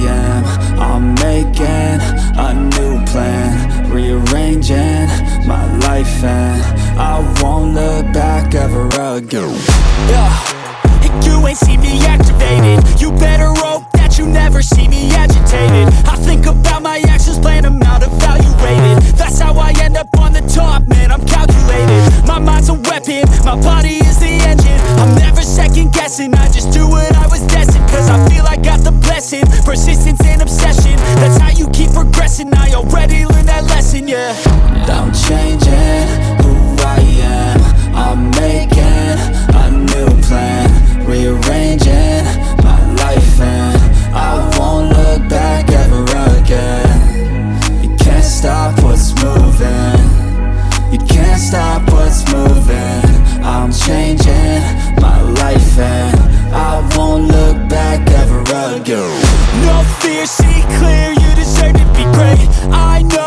am. I'm making a new plan, rearranging my life, and I won't look back ever again. You ain't see me activated. You better hope that you never see me agitated. I think about my actions, plan them out, evaluated. That's how I end up on the top, man, I'm calculated. My mind's a weapon, my body is the engine. I'm never second guessing, I just do what I was destined. Cause I feel I got the blessing, persistence and obsession. That's how you keep progressing, I already learned that lesson, yeah. I'm changing who I am. I'm making a new plan, rearranging my life, and I won't look back ever again. You can't stop what's moving. You can't stop what's moving. I'm changing my life, and I won't look back ever again. No fear, see clear, you deserve to be great. I know